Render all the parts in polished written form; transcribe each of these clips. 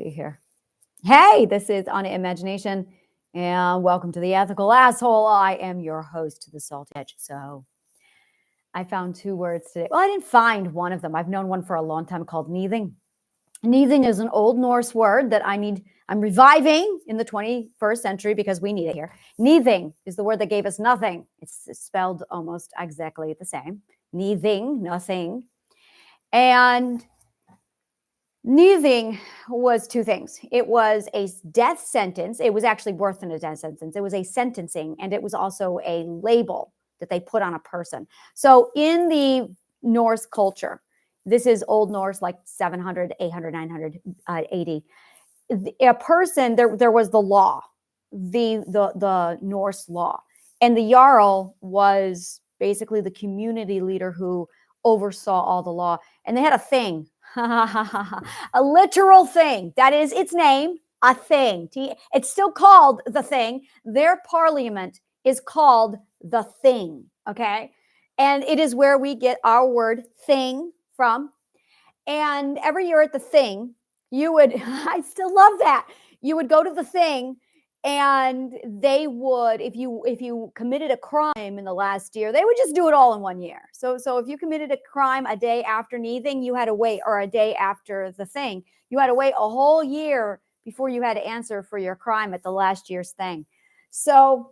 see here. Hey, this is Anna Imagination, and welcome to the Ethical Asshole. I am your host, the Salt Edge. So I found two words today. Well, I didn't find one of them. I've known one for a long time called Nidingr. Nidingr is an Old Norse word that I'm reviving in the 21st century because we need it here. Nidingr is the word that gave us nothing. It's spelled almost exactly the same. Nidingr, nothing. And Nidingr was two things. It was a death sentence. It was actually worse than a death sentence. It was a sentencing, and it was also a label that they put on a person. So in the Norse culture, this is Old Norse, like 700, 800, 900, 80. A person, there was the law, the Norse law. And the Jarl was basically the community leader who oversaw all the law. And they had a thing. A literal thing. That is its name, a thing. It's still called the thing. Their parliament is called the thing, okay? And it is where we get our word thing from. And every year at the thing, you would, I still love that. You would go to the thing, and they would, if you committed a crime in the last year, they would just do it all in 1 year. So if you committed a crime a day after Nidingr, you had to wait, or a day after the thing, you had to wait a whole year before you had to answer for your crime at the last year's thing. So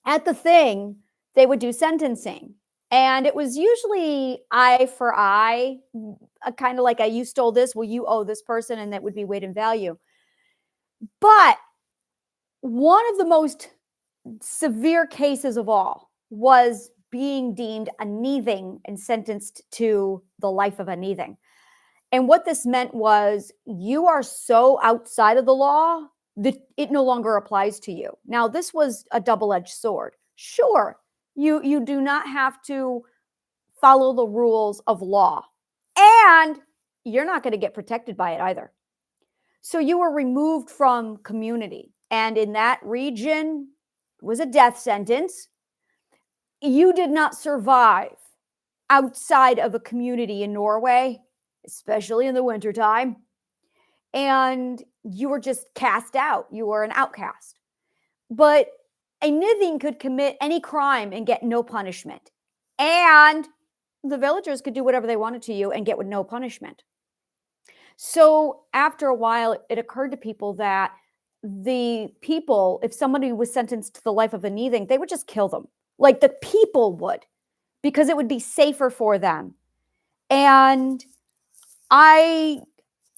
at the thing, they would do sentencing. And it was usually eye for eye, kind of like you stole this, well, you owe this person, and that would be weight and value. But one of the most severe cases of all was being deemed a Nidingr and sentenced to the life of a Nidingr. And what this meant was you are so outside of the law that it no longer applies to you. Now, this was a double-edged sword. Sure, you do not have to follow the rules of law, and you're not going to get protected by it either. So you were removed from community. And in that region, it was a death sentence. You did not survive outside of a community in Norway, especially in the wintertime. And you were just cast out. You were an outcast. But a Nidingr could commit any crime and get no punishment. And the villagers could do whatever they wanted to you and get with no punishment. So after a while, it occurred to people that the people, if somebody was sentenced to the life of a Nidingr, they would just kill them. Like the people would, because it would be safer for them. And I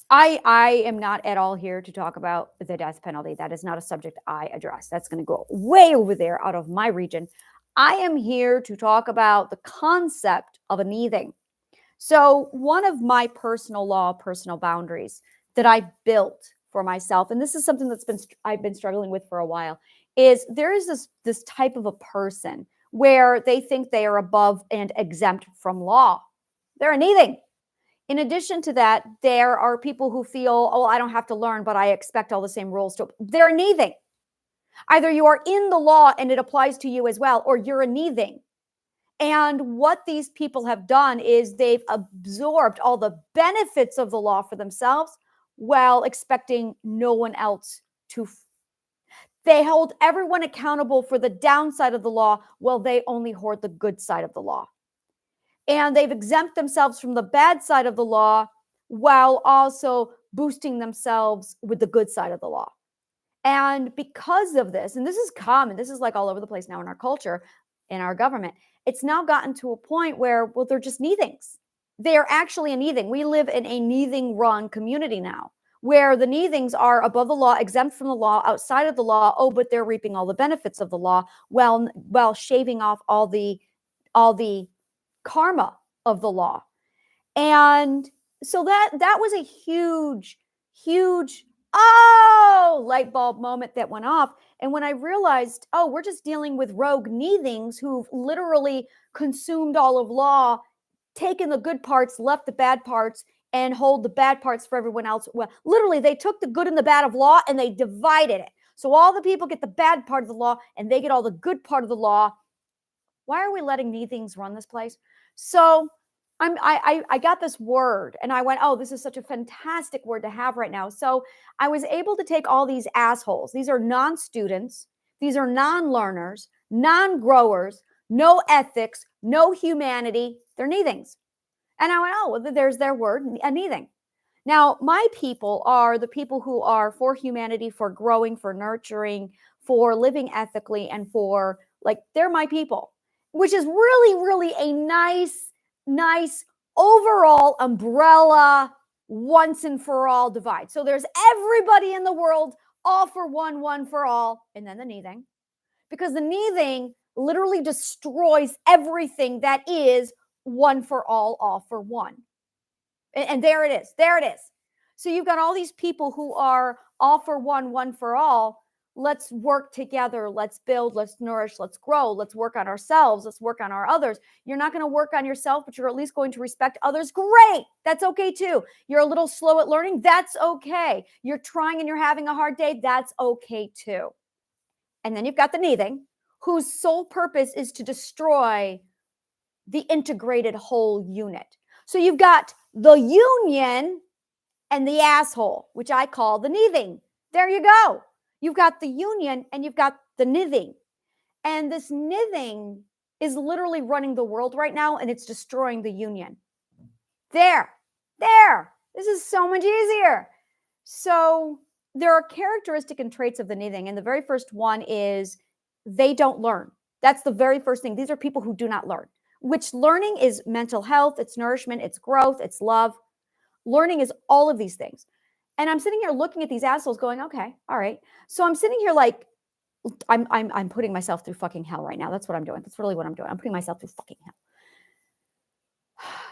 am not at all here to talk about the death penalty. That is not a subject I address. That's going to go way over there out of my region. I am here to talk about the concept of a Nidingr. So one of my personal boundaries that I built for myself, and this is something I've been struggling with for a while, is there is this type of a person where they think they are above and exempt from law. They're a Nidingr. In addition to that, there are people who feel, oh, I don't have to learn, but I expect all the same rules to. They're a Nidingr. Either you are in the law and it applies to you as well, or you're a Nidingr. And what these people have done is they've absorbed all the benefits of the law for themselves while expecting no one else to. They hold everyone accountable for the downside of the law while they only hoard the good side of the law. And they've exempt themselves from the bad side of the law while also boosting themselves with the good side of the law. And because of this, and this is common, this is like all over the place now in our culture, in our government, it's now gotten to a point where, well, they're just Nidingr's. They are actually a Nidingr. We live in a Nidingr-run community now, where the Nidingr's are above the law, exempt from the law, outside of the law. Oh, but they're reaping all the benefits of the law, while shaving off all the karma of the law. And so that was a huge light bulb moment that went off. And when I realized, oh, we're just dealing with rogue Nidingr's who've literally consumed all of law, taken the good parts, left the bad parts, and hold the bad parts for everyone else. Well, literally, they took the good and the bad of law and they divided it. So all the people get the bad part of the law and they get all the good part of the law. Why are we letting Nidingr's run this place? So I got this word and I went, oh, this is such a fantastic word to have right now. So I was able to take all these assholes. These are non-students. These are non-learners, non-growers, no ethics, no humanity. They're neithings. And I went, oh, well, there's their word, a neithing. Now, my people are the people who are for humanity, for growing, for nurturing, for living ethically, and for like, they're my people, which is really, really a nice overall umbrella, once and for all divide. So there's everybody in the world, all for one for all, and then the neithing, because the neithing literally destroys everything that is one for all for one. And there it is. There it is. So you've got all these people who are all for one for all. Let's work together. Let's build. Let's nourish. Let's grow. Let's work on ourselves. Let's work on our others. You're not going to work on yourself, but you're at least going to respect others. Great. That's okay too. You're a little slow at learning. That's okay. You're trying and you're having a hard day. That's okay too. And then you've got the neithing, whose sole purpose is to destroy the integrated whole unit. So you've got the union and the asshole, which I call the neithing. There you go. You've got the union and you've got the neithing. And this neithing is literally running the world right now, and it's destroying the union. There. This is so much easier. So there are characteristic and traits of the neithing. And the very first one is they don't learn. That's the very first thing. These are people who do not learn, which learning is mental health, it's nourishment, it's growth, it's love. Learning is all of these things. And I'm sitting here looking at these assholes going, okay, all right. So I'm sitting here like, I'm putting myself through fucking hell right now. That's what I'm doing. That's really what I'm doing. I'm putting myself through fucking hell.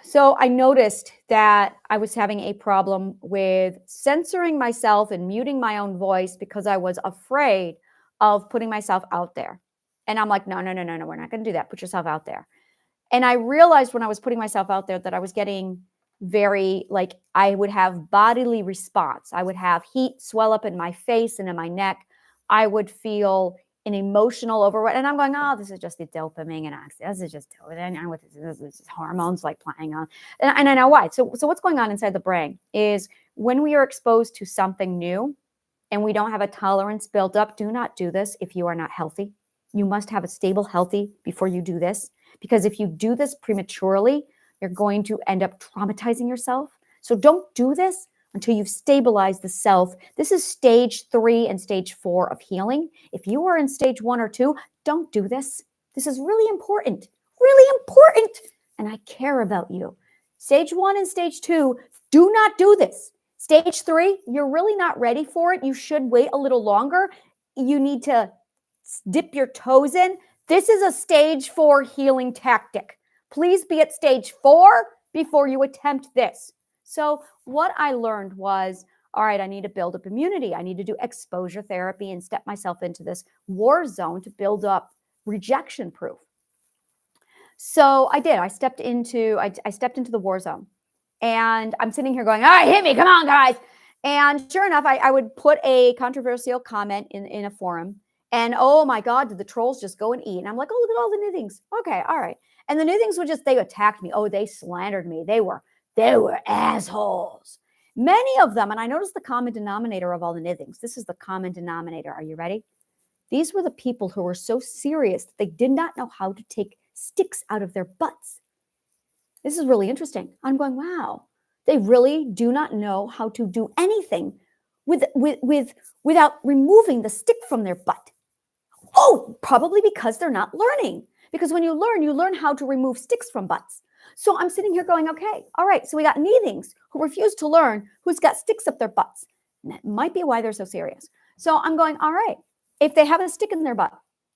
So I noticed that I was having a problem with censoring myself and muting my own voice because I was afraid of putting myself out there. And I'm like, no, we're not going to do that. Put yourself out there. And I realized when I was putting myself out there that I was getting very, like, I would have bodily response. I would have heat swell up in my face and in my neck. I would feel an emotional override. And I'm going, oh, this is just the dopamine and oxytocin. This is just this is hormones like playing on. And I know why. So what's going on inside the brain is when we are exposed to something new and we don't have a tolerance built up, do not do this if you are not healthy. You must have a stable, healthy before you do this. Because if you do this prematurely, you're going to end up traumatizing yourself. So don't do this until you've stabilized the self. This is stage 3 and stage 4 of healing. If you are in stage 1 or 2, don't do this. This is really important, and I care about you. Stage 1 and stage 2, do not do this. Stage 3, you're really not ready for it. You should wait a little longer. You need to dip your toes in. This is a stage 4 healing tactic. Please be at stage 4 before you attempt this. So what I learned was, all right, I need to build up immunity. I need to do exposure therapy and step myself into this war zone to build up rejection proof. So I did. I stepped into the war zone. And I'm sitting here going, all right, hit me. Come on, guys. And sure enough, I would put a controversial comment in a forum. And oh my God, did the trolls just go and eat? And I'm like, oh, look at all the new things. Okay, all right. And the new things would they attacked me. Oh, they slandered me. They were assholes. Many of them, and I noticed the common denominator of all the knithings. This is the common denominator. Are you ready? These were the people who were so serious that they did not know how to take sticks out of their butts. This is really interesting. I'm going, wow, they really do not know how to do anything without removing the stick from their butt. Oh, probably because they're not learning. Because when you learn how to remove sticks from butts. So I'm sitting here going, okay, all right. So we got neithings who refuse to learn, who's got sticks up their butts. And that might be why they're so serious. So I'm going, all right, if they have a stick in their butt,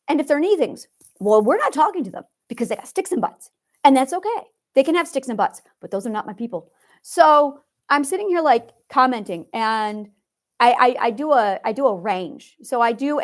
and if they're neithings, well, we're not talking to them because they got sticks in butts. And that's okay. They can have sticks in butts, but those are not my people. So I'm sitting here like commenting, and I do a range. So I do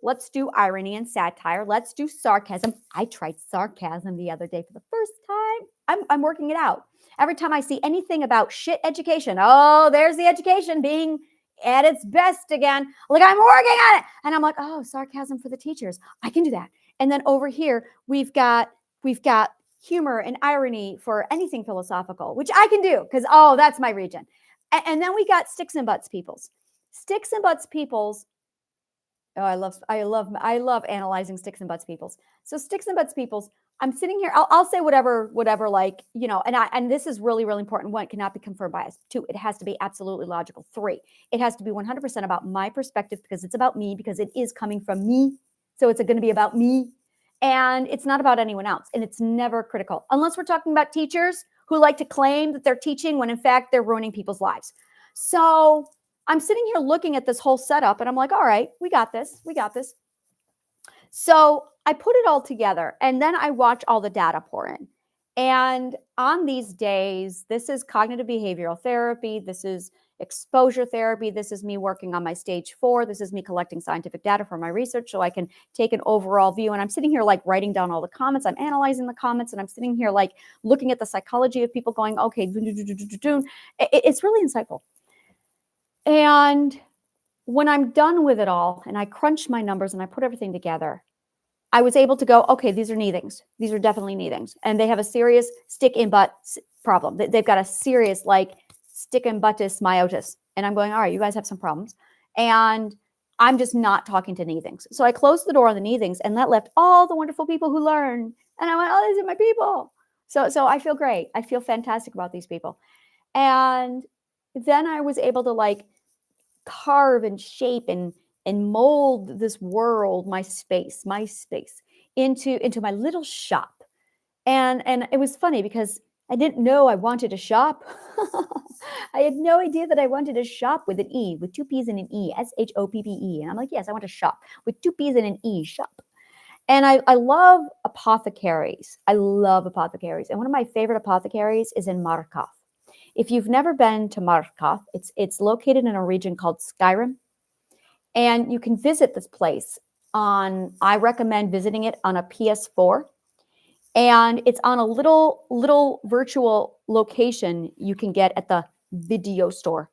let's do irony and satire. Let's do sarcasm. I tried sarcasm the other day for the first time. I'm working it out. Every time I see anything about shit education, oh, there's the education being at its best again. Like, I'm working on it. And I'm like, oh, sarcasm for the teachers. I can do that. And then over here, we've got humor and irony for anything philosophical, which I can do because, oh, that's my region. And then we got sticks and butts peoples. Sticks and butts peoples. Oh, I love analyzing sticks and butts peoples. So sticks and butts peoples. I'm sitting here. I'll say whatever, like, and this is really, really important. One, it cannot be confirmed bias. Two, it has to be absolutely logical. Three, it has to be 100% about my perspective because it's about me, because it is coming from me. So it's going to be about me. And it's not about anyone else. And it's never critical, unless we're talking about teachers who like to claim that they're teaching when in fact they're ruining people's lives. So I'm sitting here looking at this whole setup and I'm like, all right, we got this. We got this. So I put it all together and then I watch all the data pour in. And on these days, this is cognitive behavioral therapy. This is exposure therapy. This is me working on my stage 4. This is me collecting scientific data for my research so I can take an overall view. And I'm sitting here like writing down all the comments. I'm analyzing the comments and I'm sitting here like looking at the psychology of people going, okay, it's really insightful. And when I'm done with it all and I crunch my numbers and I put everything together, I was able to go, okay, these are Nidingrs. These are definitely Nidingrs. And they have a serious stick in butt problem. They've got a serious like stick and buttus meiosis. And I'm going, all right, you guys have some problems. And I'm just not talking to Nidingrs. So I closed the door on the Nidingrs and that left all the wonderful people who learn. And I went, oh, these are my people. So I feel great. I feel fantastic about these people. And then I was able to like carve and shape and mold this world, my space into my little shop. And it was funny because I didn't know I wanted a shop. I had no idea that I wanted a shop with an E, with 2 P's and an E, SHOPPE. And I'm like, yes, I want a shop with 2 P's and an E, shop. And I love apothecaries. I love apothecaries. And one of my favorite apothecaries is in Markov. If you've never been to Markov, it's located in a region called Skyrim. And you can visit this place I recommend visiting it on a PS4. And it's on a little virtual location you can get at the video store.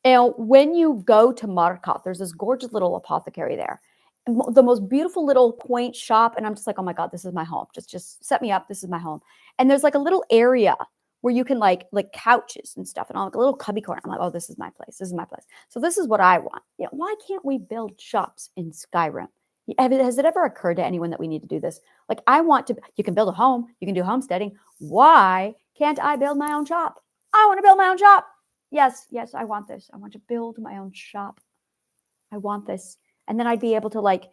And when you go to Markov, there's this gorgeous little apothecary there. The most beautiful little quaint shop. And I'm just like, oh my God, this is my home. Just set me up. This is my home. And there's like a little area where you can like couches and stuff and all like a little cubby corner. I'm like, oh, this is my place. This is my place. So this is what I want. Why can't we build shops in Skyrim? Has it ever occurred to anyone that we need to do this? Like, you can build a home. You can do homesteading. Why can't I build my own shop? I want to build my own shop. Yes, I want this. I want to build my own shop. I want this. And then I'd be able to like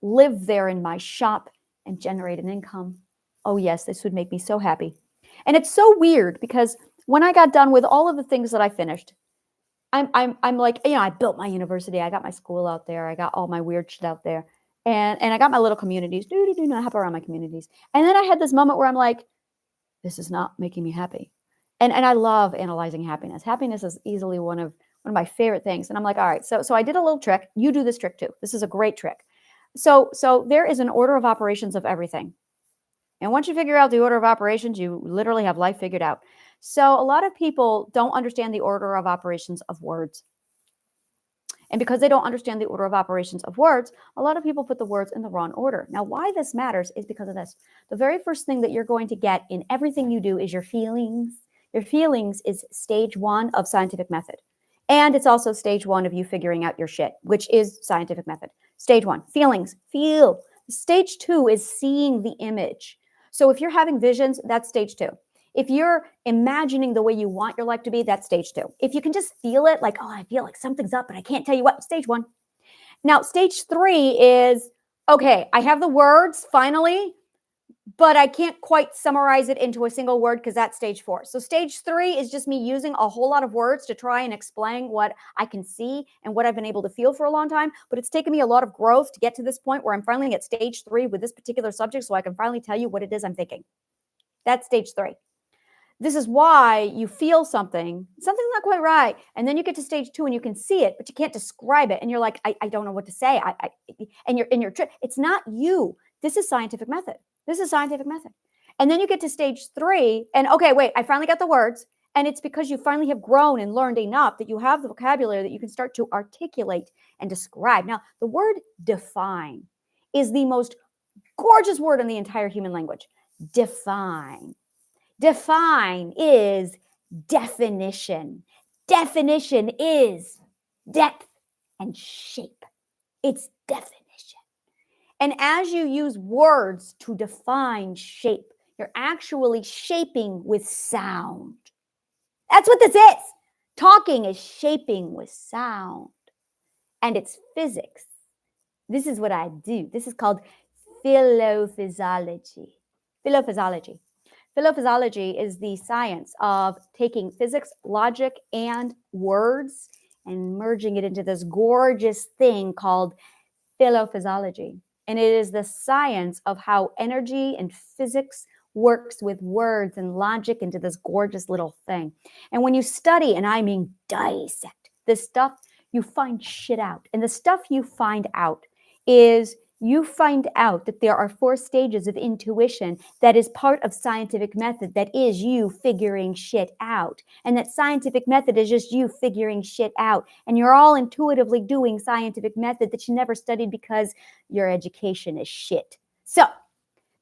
live there in my shop and generate an income. Oh yes, this would make me so happy. And it's so weird because when I got done with all of the things that I finished, I'm like, I built my university. I got my school out there. I got all my weird shit out there. And I got my little communities. I hop around my communities. And then I had this moment where I'm like, this is not making me happy. And I love analyzing happiness. Happiness is easily one of my favorite things. And I'm like, all right, so I did a little trick. You do this trick too. This is a great trick. So there is an order of operations of everything. And once you figure out the order of operations, you literally have life figured out. So a lot of people don't understand the order of operations of words. And because they don't understand the order of operations of words, a lot of people put the words in the wrong order. Now, why this matters is because of this. The very first thing that you're going to get in everything you do is your feelings. Your feelings is stage 1 of scientific method. And it's also stage 1 of you figuring out your shit, which is scientific method. Stage 1, feelings, feel. Stage 2 is seeing the image. So if you're having visions, that's stage 2. If you're imagining the way you want your life to be, that's stage 2. If you can just feel it, like, oh, I feel like something's up, but I can't tell you what, stage 1. Now, stage 3 is, okay, I have the words finally, but I can't quite summarize it into a single word because that's stage 4. So stage 3 is just me using a whole lot of words to try and explain what I can see and what I've been able to feel for a long time. But it's taken me a lot of growth to get to this point where I'm finally at stage 3 with this particular subject so I can finally tell you what it is I'm thinking. That's stage 3. This is why you feel something's not quite right. And then you get to stage 2 and you can see it, but you can't describe it. And you're like, I don't know what to say. And you're in your trip. It's not you. This is scientific method. This is scientific method. And then you get to stage 3 and okay, wait, I finally got the words. And it's because you finally have grown and learned enough that you have the vocabulary that you can start to articulate and describe. Now, the word define is the most gorgeous word in the entire human language. define. Define is definition. Definition is depth and shape. It's definition. And as you use words to define shape, you're actually shaping with sound. That's what this is. Talking is shaping with sound. And it's physics. This is what I do. This is called philophysology. Philophysology. Philophysology is the science of taking physics, logic, and words and merging it into this gorgeous thing called philophysology. And it is the science of how energy and physics works with words and logic into this gorgeous little thing. And when you study, and I mean dissect this stuff, you find shit out. And the stuff you find out is you find out that there are 4 stages of intuition that is part of scientific method, that is you figuring shit out. And that scientific method is just you figuring shit out. And you're all intuitively doing scientific method that you never studied because your education is shit. So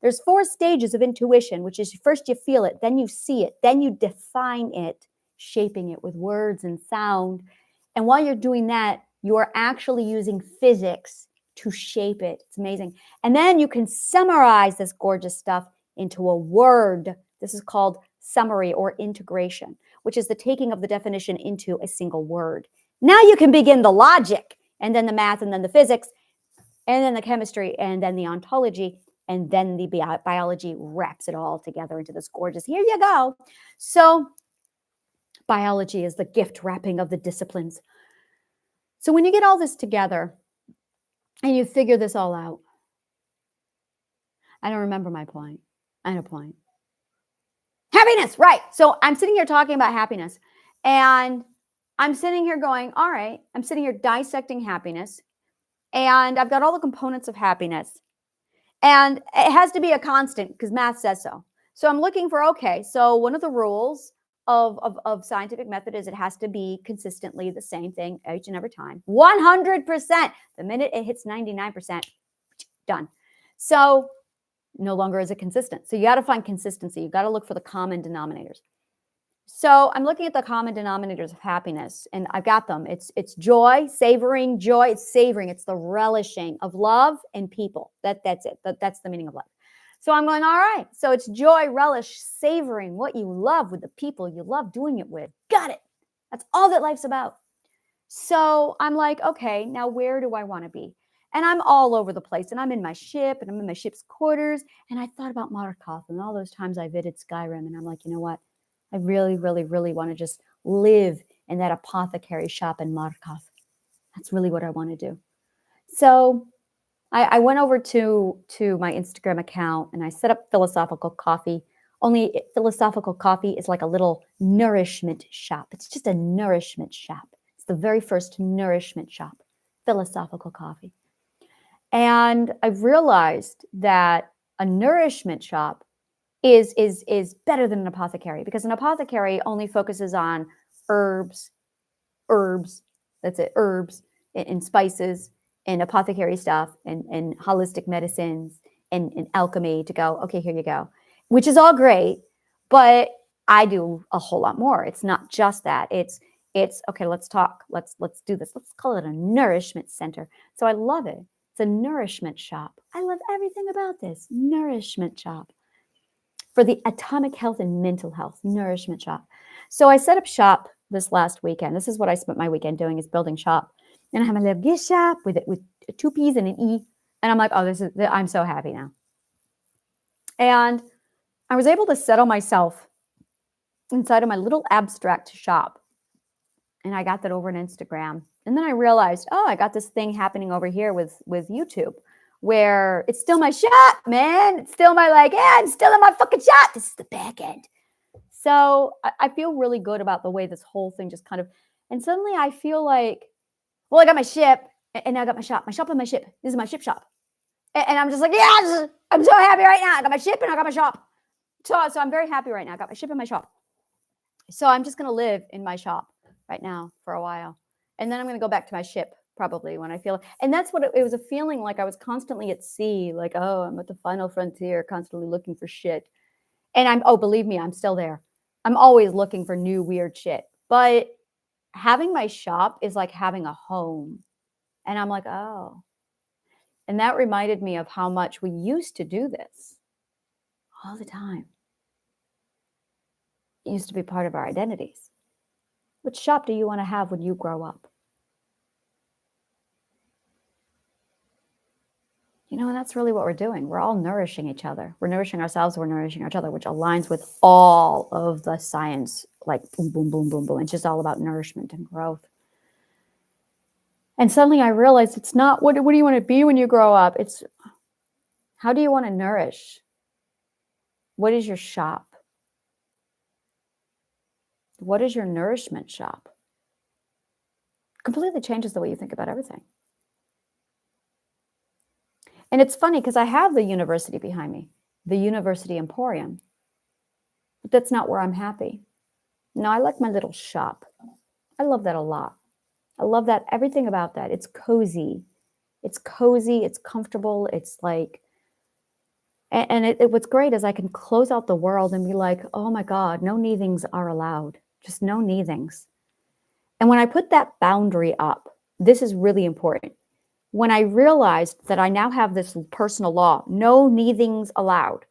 there's 4 stages of intuition, which is first you feel it, then you see it, then you define it, shaping it with words and sound. And while you're doing that, you are actually using physics to shape it. It's amazing. And then you can summarize this gorgeous stuff into a word. This is called summary or integration, which is the taking of the definition into a single word. Now you can begin the logic, and then the math, and then the physics, and then the chemistry, and then the ontology, and then the biology wraps it all together into this gorgeous, here you go. So biology is the gift wrapping of the disciplines. So when you get all this together, and you figure this all out. I don't remember my point. I had a point. Happiness, right. So I'm sitting here talking about happiness. And I'm sitting here going, all right, I'm sitting here dissecting happiness. And I've got all the components of happiness. And it has to be a constant because math says so. So I'm looking for, okay, so one of the rules of scientific method is it has to be consistently the same thing each and every time. 100%. The minute it hits 99%, done. So no longer is it consistent. So you got to find consistency. You got to look for the common denominators. So I'm looking at the common denominators of happiness, and I've got them. It's joy, savoring, joy. It's savoring. It's the relishing of love and people. That's it. That's the meaning of life. So I'm going, all right. So it's joy, relish, savoring what you love with the people you love doing it with. Got it. That's all that life's about. So I'm like, okay, now where do I want to be? And I'm all over the place. And I'm in my ship, and I'm in my ship's quarters. And I thought about Markov and all those times I visited Skyrim. And I'm like, you know what? I really, really, really want to just live in that apothecary shop in Markov. That's really what I want to do. So I went over to my Instagram account and I set up Philosophical Coffee. Only Philosophical Coffee is like a little nourishment shop. It's just a nourishment shop. It's the very first nourishment shop, Philosophical Coffee. And I've realized that a nourishment shop is better than an apothecary, because an apothecary only focuses on herbs, that's it, herbs and spices and apothecary stuff and holistic medicines and alchemy to go, okay, here you go, which is all great, but I do a whole lot more. It's not just that. It's okay, let's talk. Let's do this. Let's call it a nourishment center. So I love it. It's a nourishment shop. I love everything about this. Nourishment shop. For the atomic health and mental health, nourishment shop. So I set up shop this last weekend. This is what I spent my weekend doing, is building shop. And I have a little gift shop with 2 P's and an E. And I'm like, oh, I'm so happy now. And I was able to settle myself inside of my little abstract shop. And I got that over on Instagram. And then I realized, oh, I got this thing happening over here with YouTube, where it's still my shop, man. It's still my I'm still in my fucking shop. This is the back end. So I feel really good about the way this whole thing just kind of, and suddenly I feel like, well, I got my ship and now I got my shop and my ship. This is my ship shop. And I'm just like, yeah, I'm so happy right now. I got my ship and I got my shop. So I'm very happy right now. I got my ship and my shop. So I'm just going to live in my shop right now for a while. And then I'm going to go back to my ship probably when I feel, and that's what it was, a feeling like I was constantly at sea, like, oh, I'm at the final frontier, constantly looking for shit. And oh, believe me, I'm still there. I'm always looking for new weird shit. But having my shop is like having a home. And I'm like, oh. And that reminded me of how much we used to do this all the time. It used to be part of our identities. Which shop do you want to have when you grow up? You know, and that's really what we're doing. We're all nourishing each other. We're nourishing ourselves, we're nourishing each other, which aligns with all of the science, like boom, boom, boom, boom, boom. It's just all about nourishment and growth. And suddenly I realized it's not what do you want to be when you grow up? It's how do you want to nourish? What is your shop? What is your nourishment shop? Completely changes the way you think about everything. And it's funny because I have the university behind me, the University Emporium, but that's not where I'm happy. No, I like my little shop. I love that a lot. I love that, everything about that. It's cozy. It's cozy. It's comfortable. It's like, and what's great is I can close out the world and be like, oh my God, no neathings are allowed. Just no neathings. And when I put that boundary up, this is really important. When I realized that I now have this personal law, no neathings allowed.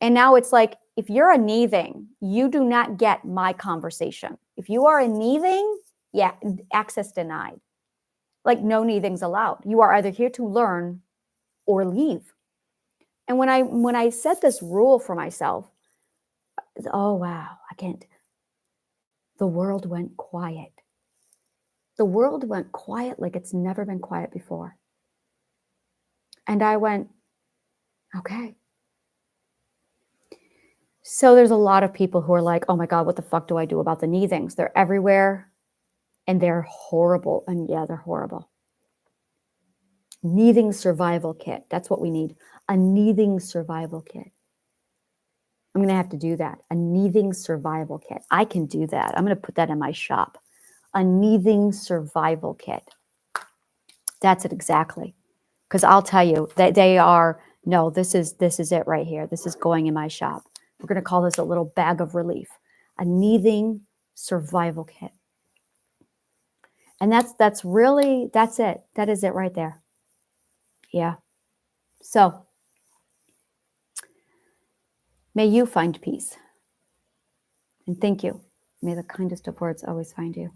And now it's like, if you're a neathing, you do not get my conversation. If you are a neathing, yeah, access denied. Like no neathings allowed. You are either here to learn or leave. And when I set this rule for myself, oh wow, I can't. The world went quiet. The world went quiet like it's never been quiet before. And I went, okay. So there's a lot of people who are like, oh my God, what the fuck do I do about the neathings? They're everywhere and they're horrible. And yeah, they're horrible. Neathing survival kit. That's what we need. A neathing survival kit. I'm going to have to do that. A neathing survival kit. I can do that. I'm going to put that in my shop. A neathing survival kit. That's it exactly. Because I'll tell you that they are, no, this is it right here. This is going in my shop. We're going to call this a little bag of relief. A neathing survival kit. And that's really, that's it. That is it right there. Yeah. So may you find peace. And thank you. May the kindest of words always find you.